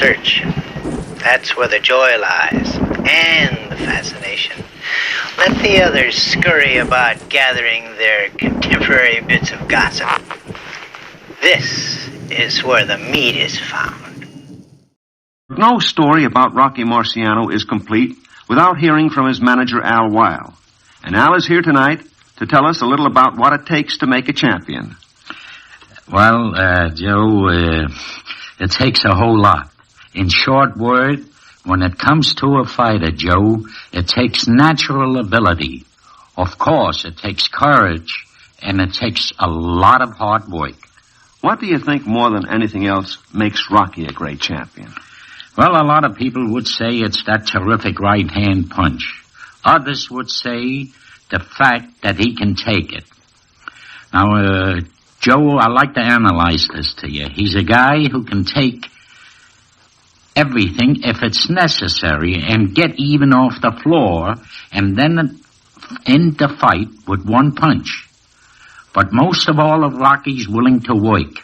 search. That's where the joy lies, and the fascination. Let the others scurry about gathering their contemporary bits of gossip. This is where the meat is found. No story about Rocky Marciano is complete without hearing from his manager, Al Weill. And Al is here tonight to tell us a little about what it takes to make a champion. Well, Joe, it takes a whole lot. In short word, when it comes to a fighter, Joe, it takes natural ability. Of course, it takes courage, and it takes a lot of hard work. What do you think more than anything else makes Rocky a great champion? Well, a lot of people would say it's that terrific right-hand punch. Others would say the fact that he can take it. Now, Joe, I'd like to analyze this to you. He's a guy who can take everything if it's necessary and get even off the floor and then end the fight with one punch. But most of all of Rocky's willing to work.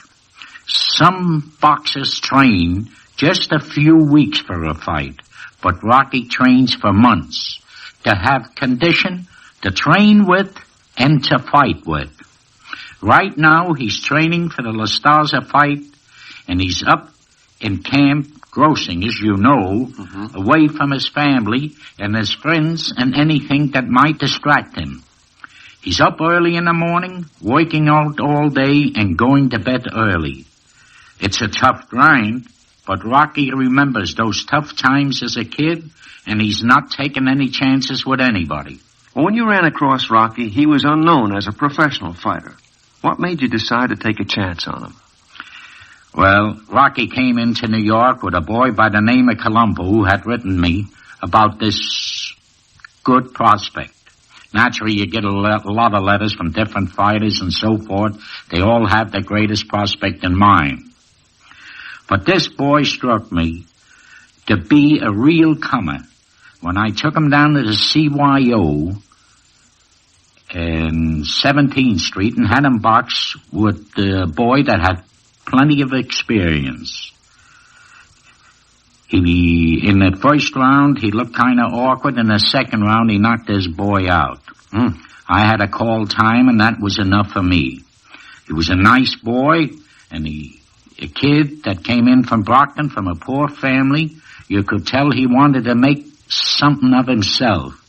Some boxers train just a few weeks for a fight, but Rocky trains for months to have condition to train with and to fight with. Right now, he's training for the La Starza fight, and he's up in camp grossing, as you know, away from his family and his friends and anything that might distract him. He's up early in the morning, working out all day, and going to bed early. It's a tough grind, but Rocky remembers those tough times as a kid, and he's not taking any chances with anybody. Well, when you ran across Rocky, he was unknown as a professional fighter. What made you decide to take a chance on him? Well, Rocky came into New York with a boy by the name of Colombo who had written me about this good prospect. Naturally, you get a lot of letters from different fighters and so forth. They all have the greatest prospect in mind. But this boy struck me to be a real comer. When I took him down to the CYO in 17th Street and had him box with the boy that had plenty of experience. In the first round, he looked kind of awkward. In the second round, he knocked his boy out. I had to call time, and that was enough for me. He was a nice boy, and a kid that came in from Brockton from a poor family. You could tell he wanted to make something of himself.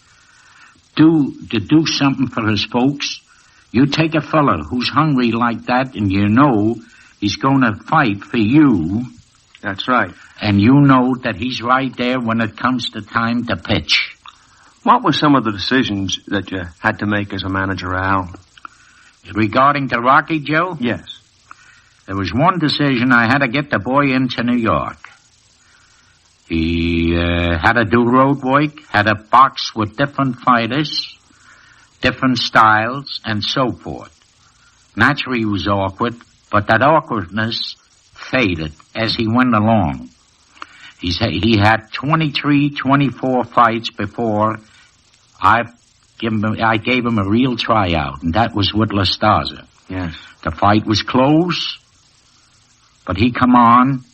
To do something for his folks. You take a fella who's hungry like that, and you know he's going to fight for you. That's right. And you know that he's right there when it comes to time to pitch. What were some of the decisions that you had to make as a manager, Al? Regarding to Rocky, Joe? Yes. There was one decision. I had to get the boy into New York. He had to do road work, had to box with different fighters, different styles, and so forth. Naturally, he was awkward, but that awkwardness faded as he went along. He had 23, 24 fights before I gave him a real tryout, and that was with La Starza. Yes. The fight was close, but he come on.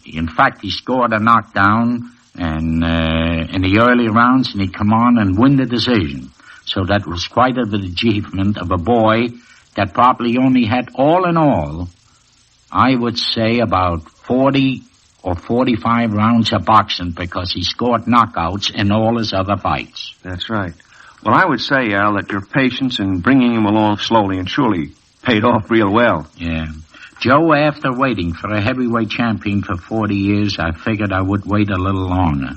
In fact, he scored a knockdown and in the early rounds, and he come on and win the decision. So that was quite an achievement of a boy that probably only had, all in all, I would say about 40 or 45 rounds of boxing because he scored knockouts in all his other fights. That's right. Well, I would say, Al, that your patience in bringing him along slowly and surely paid off real well. Yeah. Joe, after waiting for a heavyweight champion for 40 years, I figured I would wait a little longer.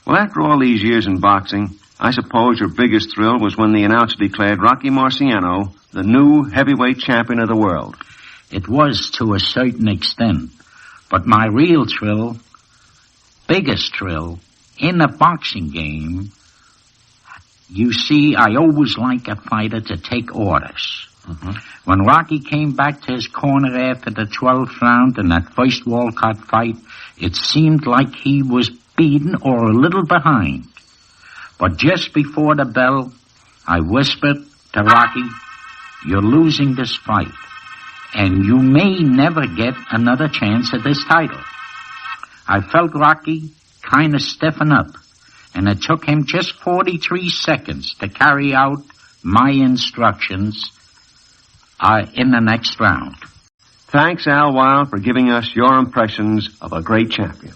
Well, after all these years in boxing, I suppose your biggest thrill was when the announcer declared Rocky Marciano the new heavyweight champion of the world. It was to a certain extent. But my real thrill, biggest thrill, in the boxing game, you see, I always like a fighter to take orders. When Rocky came back to his corner after the 12th round in that first Walcott fight, it seemed like he was beaten or a little behind. But just before the bell, I whispered to Rocky, "You're losing this fight, and you may never get another chance at this title." I felt Rocky kind of stiffen up, and it took him just 43 seconds to carry out my instructions in the next round. Thanks, Al Weill, for giving us your impressions of a great champion.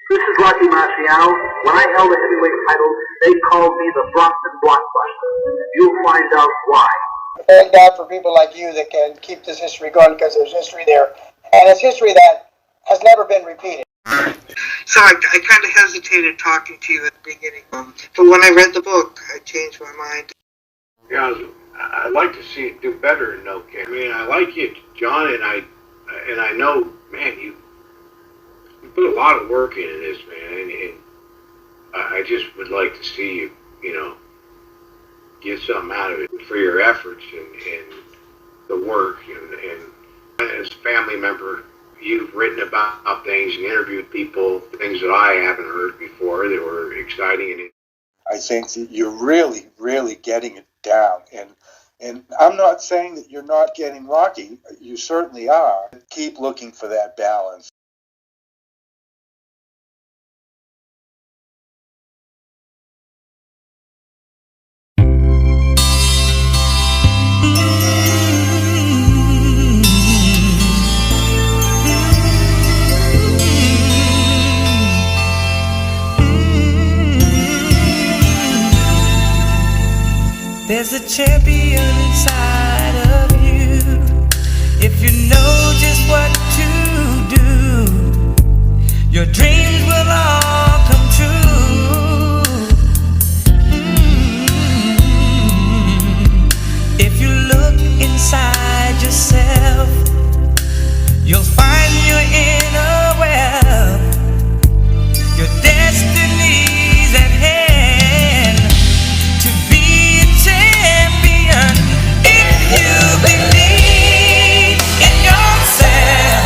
This is Rocky Marciano. When I held the heavyweight title, they called me the Brockton Blockbuster. You'll find out why. Thank God for people like you that can keep this history going, because there's history there. And it's history that has never been repeated. So I kind of hesitated talking to you at the beginning. But when I read the book, I changed my mind. Yeah, I'd like to see it do better in No Camp. I mean, I like it, John, and I know, man, you put a lot of work into this, man, and I just would like to see you, get something out of it for your efforts and the work. And as a family member, you've written about things and interviewed people, things that I haven't heard before that were exciting. And I think that you're really, really getting it down. And I'm not saying that you're not getting Rocky. You certainly are. Keep looking for that balance. There's a champion inside of you. If you know just what to do, your dreams will all come true. If you look inside yourself, you'll find your inner wealth. Your destiny's at hand to be a champion. If you believe in yourself,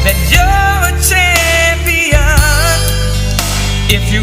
that you're a champion. If you